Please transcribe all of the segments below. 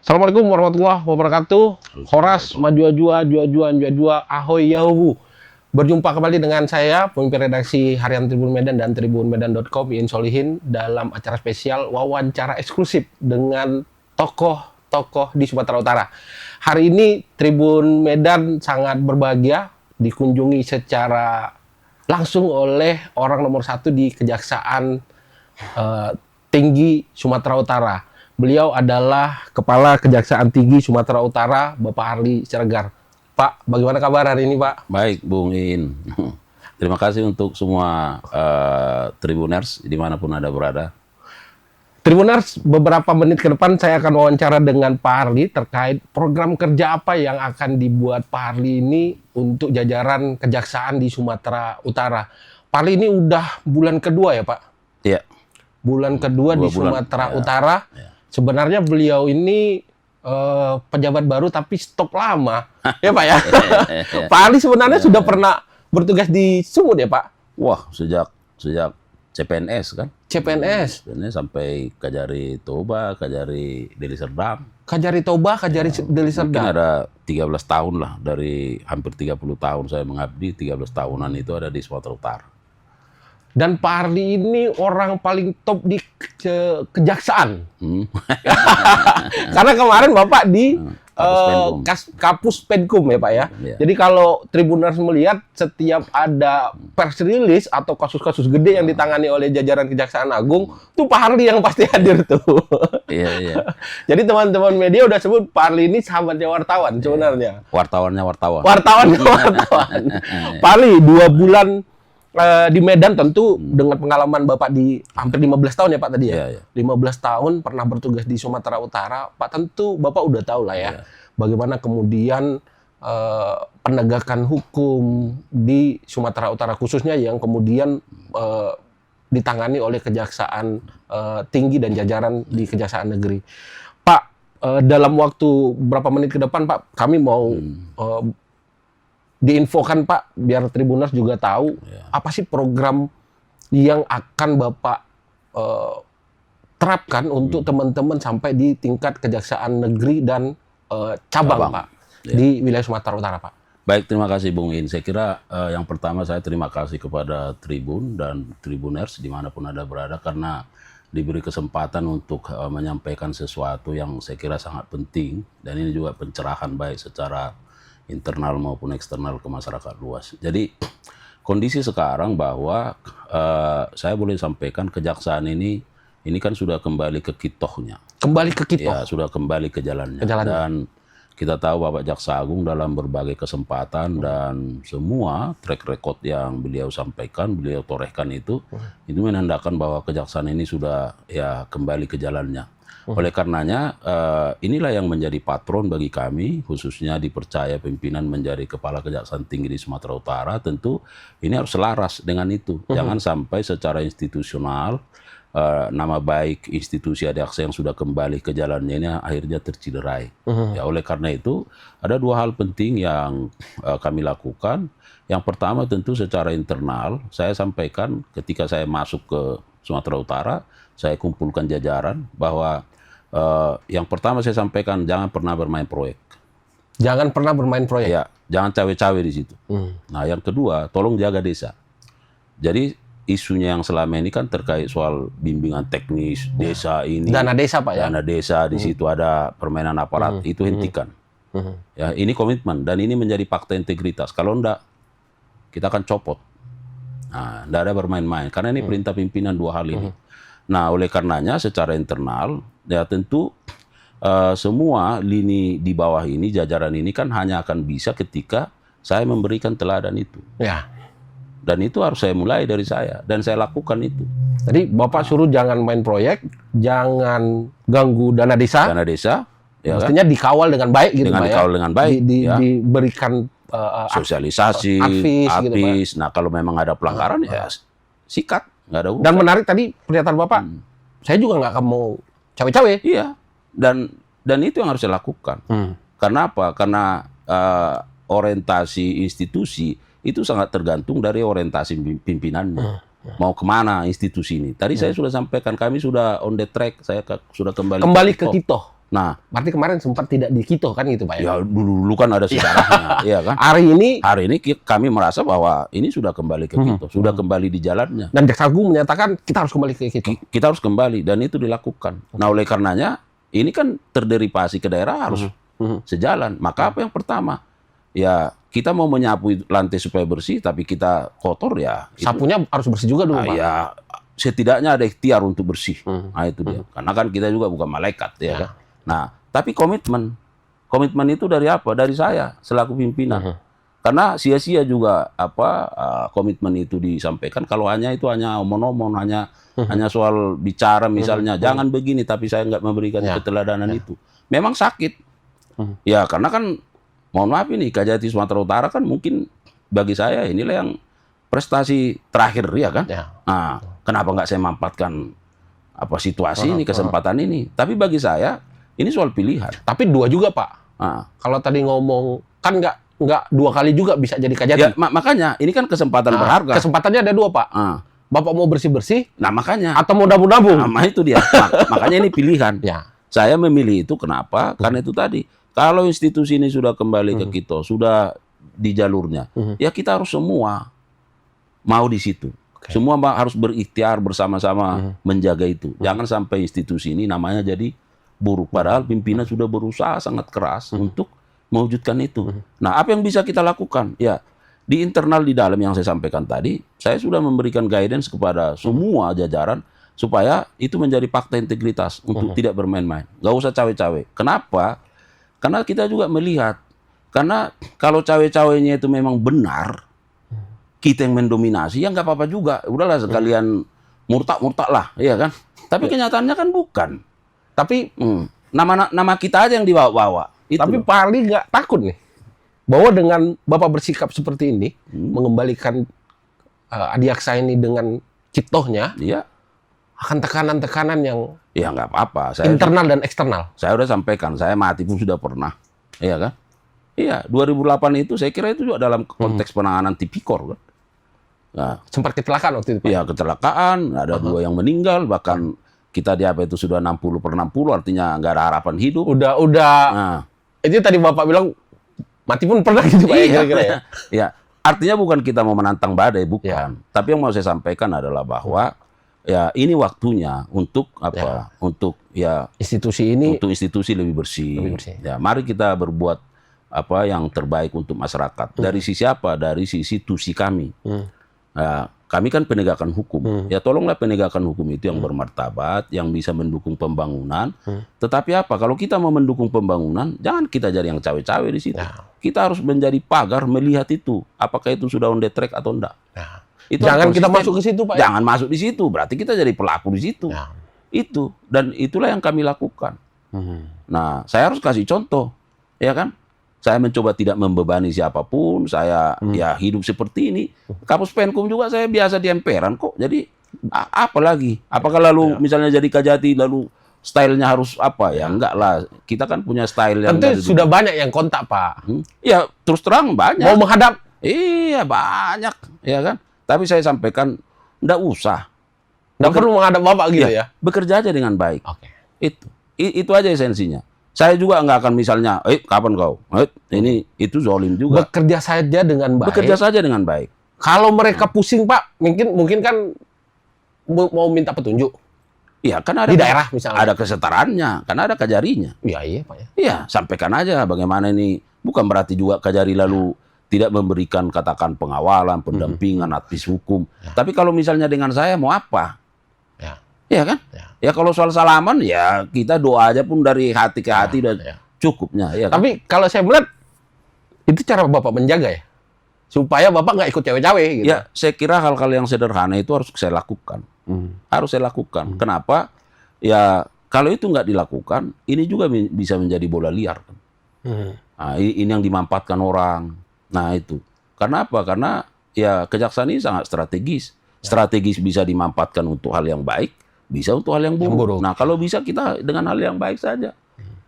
Assalamualaikum warahmatullahi wabarakatuh. Horas, majua-jua, jua-jua, ahoy yahu. Berjumpa kembali dengan saya, pemimpin redaksi Harian Tribun Medan dan tribunmedan.com, Iin Solihin, dalam acara spesial wawancara eksklusif dengan tokoh-tokoh di Sumatera Utara. Hari ini Tribun Medan sangat berbahagia dikunjungi secara langsung oleh orang nomor 1 di Kejaksaan Tinggi Sumatera Utara. Beliau adalah Kepala Kejaksaan Tinggi Sumatera Utara, Bapak Arli Siregar. Pak, bagaimana kabar hari ini, Pak? Baik, Bung Iin. Terima kasih untuk semua Tribuners dimanapun Anda berada. Tribuners, beberapa menit ke depan saya akan wawancara dengan Pak Arli terkait program kerja apa yang akan dibuat Pak Arli ini untuk jajaran kejaksaan di Sumatera Utara. Pak Arli ini udah bulan kedua ya, Pak? Iya. Bulan kedua di Sumatera Utara. Ya. Sebenarnya beliau ini pejabat baru tapi stok lama, ya Pak ya. Pak Arli sebenarnya sudah pernah bertugas di Sumut ya Pak? Wah, sejak CPNS kan? CPNS sampai Kajari Toba, Kajari Deli Serdang. Kajari Toba, Kajari Deli Serdang. Mungkin ada 13 tahun lah, dari hampir 30 tahun saya mengabdi, 13 tahunan itu ada di Sumatera Utara. Dan Pak Arli ini orang paling top di kejaksaan. Karena kemarin Bapak di Kapus Penkum ya Pak ya. Jadi kalau Tribuners melihat setiap ada press release atau kasus-kasus gede yang ditangani oleh jajaran Kejaksaan Agung, tuh Pak Arli yang pasti hadir tuh. Iya. Jadi teman-teman media udah sebut Pak Arli ini sahabatnya wartawan sebenarnya. Wartawannya wartawan. Pak Arli 2 bulan di Medan tentu dengan pengalaman Bapak di hampir 15 tahun ya Pak tadi ya. 15 tahun pernah bertugas di Sumatera Utara. Pak tentu Bapak udah tahu lah ya. Bagaimana kemudian penegakan hukum di Sumatera Utara khususnya yang kemudian ditangani oleh Kejaksaan Tinggi dan jajaran di Kejaksaan Negeri. Pak, dalam waktu berapa menit ke depan Pak, kami mau diinfokan Pak, biar Tribuners juga tahu apa sih program yang akan Bapak terapkan untuk teman-teman sampai di tingkat Kejaksaan Negeri dan cabang Pak di wilayah Sumatera Utara Pak. Baik, terima kasih Bung Iin. Saya kira yang pertama saya terima kasih kepada Tribun dan Tribuners dimanapun Anda berada karena diberi kesempatan untuk menyampaikan sesuatu yang saya kira sangat penting dan ini juga pencerahan baik secara internal maupun eksternal ke masyarakat luas. Jadi kondisi sekarang bahwa saya boleh sampaikan kejaksaan ini kan sudah kembali ke kitohnya. Kembali ke kitoh? Ya, sudah kembali ke jalannya. Dan kita tahu Bapak Jaksa Agung dalam berbagai kesempatan dan semua track record yang beliau sampaikan, beliau torehkan itu menandakan bahwa kejaksaan ini sudah ya kembali ke jalannya. Oleh karenanya, inilah yang menjadi patron bagi kami, khususnya dipercaya pimpinan menjadi Kepala Kejaksaan Tinggi di Sumatera Utara, tentu ini harus selaras dengan itu. Jangan sampai secara institusional, nama baik institusi Adaksa yang sudah kembali ke jalannya ini akhirnya terciderai. Ya, oleh karena itu, ada 2 hal penting yang kami lakukan. Yang pertama tentu secara internal, saya sampaikan ketika saya masuk ke Sumatera Utara, saya kumpulkan jajaran bahwa yang pertama saya sampaikan jangan pernah bermain proyek. Jangan pernah bermain proyek? Ya, jangan cawe-cawe di situ. Nah, yang kedua, tolong jaga desa. Jadi isunya yang selama ini kan terkait soal bimbingan teknis desa ini. Dana desa Pak ya? Dana desa, di situ ada permainan aparat, itu hentikan. Ya, ini komitmen dan ini menjadi fakta integritas. Kalau enggak, kita akan copot. Nah, enggak ada bermain-main karena ini perintah pimpinan 2 hal ini. Nah, oleh karenanya secara internal, ya tentu semua lini di bawah ini, jajaran ini kan hanya akan bisa ketika saya memberikan teladan itu. Ya. Dan itu harus saya mulai dari saya, dan saya lakukan itu. Jadi Bapak suruh jangan main proyek, jangan ganggu dana desa. Dana desa. Ya mestinya kan? Dikawal dengan baik gitu Pak ya. Dikawal dengan baik. Diberikan sosialisasi, advis gitu, Pak. Nah, kalau memang ada pelanggaran ya sikat. Dan menarik tadi pernyataan Bapak, saya juga nggak akan mau cawe-cawe. Iya, dan itu yang harus saya lakukan. Karena apa? Karena orientasi institusi itu sangat tergantung dari orientasi pimpinannya. mau kemana institusi ini. Tadi saya sudah sampaikan, kami sudah on the track, saya sudah kembali ke Kitoh. Nah, berarti kemarin sempat tidak di Kito kan gitu Pak ya? ya dulu kan ada sejarahnya, ya kan? Hari ini Kami merasa bahwa ini sudah kembali ke Kito, sudah kembali di jalannya. dan Jaksa Agung menyatakan kita harus kembali ke Kito. Kita harus kembali dan itu dilakukan. Nah, oleh karenanya ini kan terderivasi ke daerah harus sejalan. Maka apa yang pertama? Ya, kita mau menyapu lantai supaya bersih, tapi kita kotor ya. Sapunya harus bersih juga dulu Pak. Ya, setidaknya ada ikhtiar untuk bersih. Nah, itu dia. Karena kan kita juga bukan malaikat, ya kan? Nah, tapi komitmen itu dari apa? Dari saya selaku pimpinan. Karena sia-sia juga komitmen itu disampaikan kalau hanya omong-omong, hanya soal bicara misalnya jangan begini, tapi saya nggak memberikan keteladanan itu. Memang sakit. Ya, karena kan mohon maaf ini Kajati Sumatera Utara kan mungkin bagi saya inilah yang prestasi terakhir ya kan. Nah, kenapa nggak saya mampatkan situasi ini, kesempatan ini? Tapi bagi saya ini soal pilihan. Tapi dua juga Pak. Kalau tadi ngomong kan nggak 2 kali juga bisa jadi Kajati. Ya, makanya ini kan kesempatan berharga. Kesempatannya ada 2 Pak. Bapak mau bersih-bersih. Nah makanya. Atau mau nabung-nabung. Nah, itu dia. Makanya ini pilihan. Saya memilih itu kenapa? Karena itu tadi. Kalau institusi ini sudah kembali ke Kito, sudah di jalurnya, ya kita harus semua mau di situ. Semua harus berikhtiar bersama-sama menjaga itu. Jangan sampai institusi ini namanya jadi buruk. Padahal pimpinan sudah berusaha sangat keras untuk mewujudkan itu. Nah, apa yang bisa kita lakukan? Ya, di internal di dalam yang saya sampaikan tadi, saya sudah memberikan guidance kepada semua jajaran supaya itu menjadi fakta integritas untuk tidak bermain-main. Nggak usah cawe-cawe. Kenapa? Karena kita juga melihat, karena kalau cawe-cawenya itu memang benar, kita yang mendominasi, ya nggak apa-apa juga. Udahlah sekalian murtad lah, iya kan? Tapi kenyataannya kan bukan. Tapi nama kita aja yang dibawa-bawa. Tapi Pak Ali nggak takut nih bahwa dengan Bapak bersikap seperti ini, mengembalikan Adiaksa ini dengan ciptohnya, akan tekanan-tekanan yang ya nggak apa-apa. Internal dan eksternal. Saya udah sampaikan, saya mati pun sudah pernah, iya kan? Iya, 2008 itu saya kira itu juga dalam konteks penanganan tipikor kan. Nah, sempat kecelakaan waktu itu Pak. Iya, kecelakaan, ada 2 yang meninggal, bahkan kita di apa itu sudah 60/60, artinya nggak ada harapan hidup. Udah. Nah. Itu tadi Bapak bilang mati pun pernah gitu Pak. Kira-kira ya. Ya, artinya bukan kita mau menantang badai, bukan. Tapi yang mau saya sampaikan adalah bahwa ya ini waktunya untuk untuk institusi ini, untuk institusi lebih bersih. Ya, mari kita berbuat yang terbaik untuk masyarakat. Dari sisi apa? Dari sisi tusi kami. Nah, kami kan penegakan hukum. Ya tolonglah penegakan hukum itu yang bermartabat, yang bisa mendukung pembangunan. Tetapi kalau kita mau mendukung pembangunan, jangan kita jadi yang cawe-cawe di situ. Kita harus menjadi pagar melihat itu, apakah itu sudah on the track atau enggak. Jangan kita masuk ke situ Pak. Jangan masuk di situ, berarti kita jadi pelaku di situ. Itu, dan itulah yang kami lakukan. Nah, saya harus kasih contoh, ya kan? Saya mencoba tidak membebani siapapun, saya ya hidup seperti ini. Kapus Penkum juga saya biasa di emperan kok. Jadi apa lagi? Apakah lalu misalnya jadi Kajati lalu stylenya harus apa ya? Enggak lah. Kita kan punya style yang tentu sudah banyak yang kontak Pak. Ya terus terang banyak. Mau menghadap? Iya banyak, ya kan? Tapi saya sampaikan enggak usah. Enggak perlu menghadap Bapak gitu ya. Bekerja aja dengan baik. Itu aja esensinya. Saya juga nggak akan misalnya, kapan kau? Itu zolim juga. Bekerja saja dengan baik. Bekerja saja dengan baik. Kalau mereka pusing Pak, mungkin kan mau minta petunjuk. Iya, kan ada di daerah misalnya. Ada kesetaraannya, karena ada kajarinya. Iya Pak ya. Iya, sampaikan aja bagaimana ini. Bukan berarti juga kajari lalu tidak memberikan katakan pengawalan, pendampingan, advis hukum. Tapi kalau misalnya dengan saya mau apa? Iya kan? Ya kalau soal salaman ya kita doa aja pun dari hati ke hati udah cukupnya. Ya kan? Tapi kalau saya melihat itu cara Bapak menjaga ya, supaya Bapak nggak ikut cawe-cawe. Gitu. Ya saya kira hal-hal yang sederhana itu harus saya lakukan. Harus saya lakukan. Kenapa? Ya kalau itu nggak dilakukan, ini juga bisa menjadi bola liar. Nah, ini yang dimanfaatkan orang. Nah itu. Karena apa? Karena ya kejaksaan ini sangat strategis. Strategis bisa dimanfaatkan untuk hal yang baik. Bisa untuk hal yang buruk. Nah, kalau bisa kita dengan hal yang baik saja.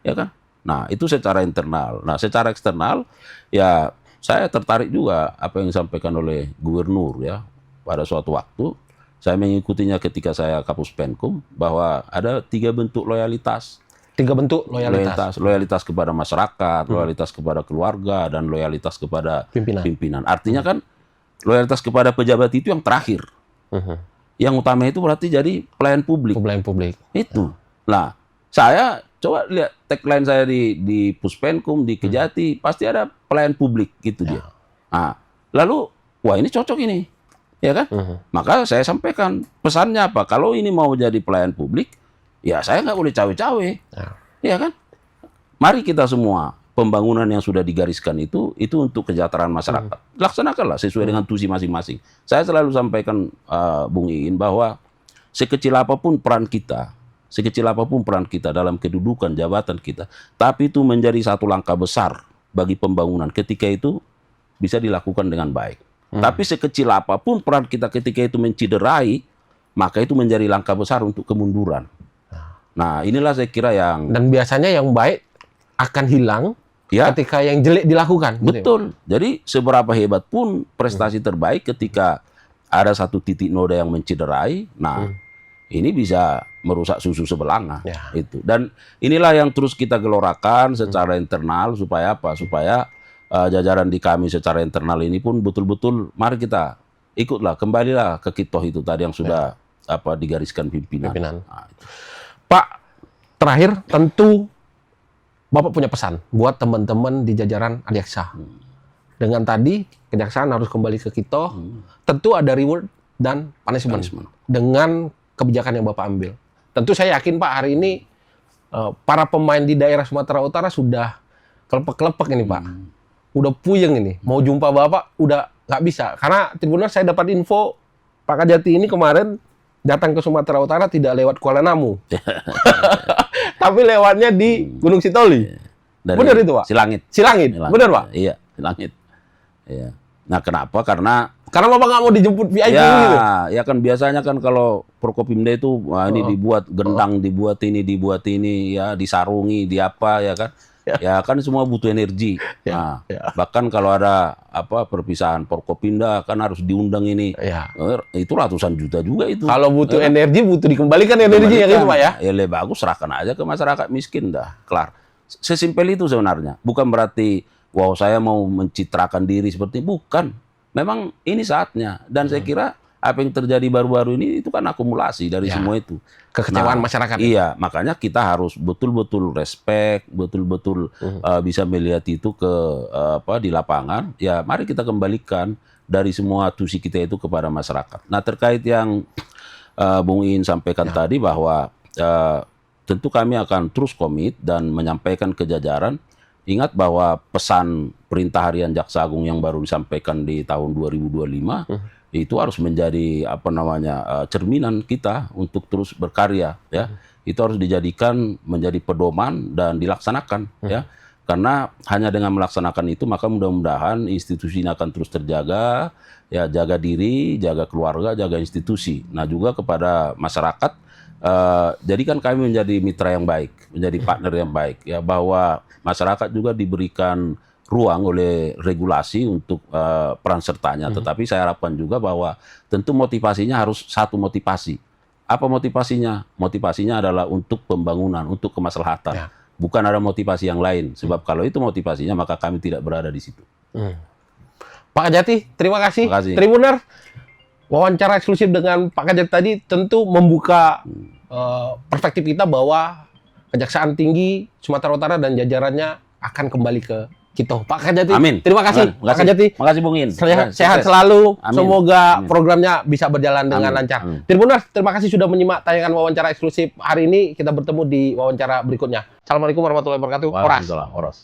Ya kan? Nah, itu secara internal. Nah, secara eksternal, ya saya tertarik juga apa yang disampaikan oleh Gubernur ya. Pada suatu waktu, saya mengikutinya ketika saya Kapus Penkum, bahwa ada 3 bentuk loyalitas 3 bentuk loyalitas. Loyalitas kepada masyarakat, loyalitas kepada keluarga, dan loyalitas kepada pimpinan. Artinya kan loyalitas kepada pejabat itu yang terakhir. Yang utama itu berarti jadi pelayan publik. Pelayan publik. Itu. Nah, saya coba lihat tagline saya di Puspenkum, di Kejati, pasti ada pelayan publik gitu dia. Nah, lalu wah ini cocok ini. Ya kan? Maka saya sampaikan pesannya apa? Kalau ini mau jadi pelayan publik, ya saya nggak boleh cawe-cawe. Ya kan? Mari kita semua pembangunan yang sudah digariskan itu untuk kesejahteraan masyarakat. Laksanakanlah sesuai dengan tusi masing-masing. Saya selalu sampaikan Bung Iin bahwa sekecil apapun peran kita dalam kedudukan jabatan kita, tapi itu menjadi satu langkah besar bagi pembangunan. Ketika itu bisa dilakukan dengan baik. Tapi sekecil apapun peran kita ketika itu menciderai, maka itu menjadi langkah besar untuk kemunduran. Nah, inilah saya kira yang... Dan biasanya yang baik akan hilang ketika yang jelek dilakukan. Betul. Jadi seberapa hebat pun prestasi terbaik ketika ada satu titik noda yang menciderai, nah ini bisa merusak susu sebelanga. Itu. Dan inilah yang terus kita gelorakan secara internal supaya apa? Supaya jajaran di kami secara internal ini pun betul-betul mari kita ikutlah, kembalilah ke kitoh itu tadi yang sudah digariskan pimpinan. Nah, Pak, terakhir tentu Bapak punya pesan buat teman-teman di jajaran Adiaksa. Dengan tadi kejaksaan harus kembali ke kitoh, tentu ada reward dan punishment. Dengan kebijakan yang Bapak ambil. Tentu saya yakin Pak hari ini para pemain di daerah Sumatera Utara sudah kelepek-kelepek ini Pak. Udah puyeng ini. Mau jumpa Bapak udah nggak bisa. Karena Tribuners saya dapat info Pak Kajati ini kemarin datang ke Sumatera Utara tidak lewat Kuala Namu. Tapi lewatnya di Gunung Sitoli. Benar itu Pak? Silangit. Benar Pak? Iya, Silangit. Iya. Nah kenapa? Karena Bapak nggak mau dijemput VIP gitu? Ya kan biasanya kan kalau Prokopimda itu ini dibuat gendang, dibuat ini, ya disarungi, di apa ya kan? Ya kan semua butuh energi. Nah, bahkan kalau ada perpisahan Prokopimda kan harus diundang ini. Itu ratusan juta juga itu. Kalau butuh energi, butuh dikembalikan energi yang itu Pak ya? Ya lebih bagus serahkan aja ke masyarakat miskin dah, kelar. Sesimpel itu sebenarnya. Bukan berarti wow saya mau mencitrakan diri seperti bukan. Memang ini saatnya dan saya kira apa yang terjadi baru-baru ini itu kan akumulasi dari semua itu. Kekecewaan masyarakat. Iya, makanya kita harus betul-betul respect, betul-betul bisa melihat itu ke di lapangan. Ya, mari kita kembalikan dari semua tusi kita itu kepada masyarakat. Nah, terkait yang Bung Iin sampaikan tadi bahwa tentu kami akan terus komit dan menyampaikan ke jajaran. Ingat bahwa pesan perintah harian Jaksa Agung yang baru disampaikan di tahun 2025 itu harus menjadi cerminan kita untuk terus berkarya ya. Itu harus dijadikan menjadi pedoman dan dilaksanakan ya. Karena hanya dengan melaksanakan itu maka mudah-mudahan institusi ini akan terus terjaga ya, jaga diri, jaga keluarga, jaga institusi. Nah, juga kepada masyarakat jadikan kami menjadi mitra yang baik, menjadi partner yang baik ya, bahwa masyarakat juga diberikan ruang oleh regulasi untuk peran sertanya. Tetapi saya harapkan juga bahwa tentu motivasinya harus satu motivasi. Apa motivasinya? Motivasinya adalah untuk pembangunan, untuk kemaslahatan. Bukan ada motivasi yang lain. Sebab kalau itu motivasinya maka kami tidak berada di situ. Pak Kajati, terima kasih. Tribuners, wawancara eksklusif dengan Pak Kajati tadi tentu membuka perspektif kita bahwa Kejaksaan Tinggi Sumatera Utara dan jajarannya akan kembali ke kitoh. Pak Kajati, amin. Terima kasih. Pak Kajati. Makasih Bung Iin. Sehat selalu. Amin. Semoga programnya bisa berjalan dengan lancar. Tribuners, terima kasih sudah menyimak tayangan wawancara eksklusif hari ini. Kita bertemu di wawancara berikutnya. Assalamualaikum warahmatullahi wabarakatuh. Waalaikumsalam. Oras.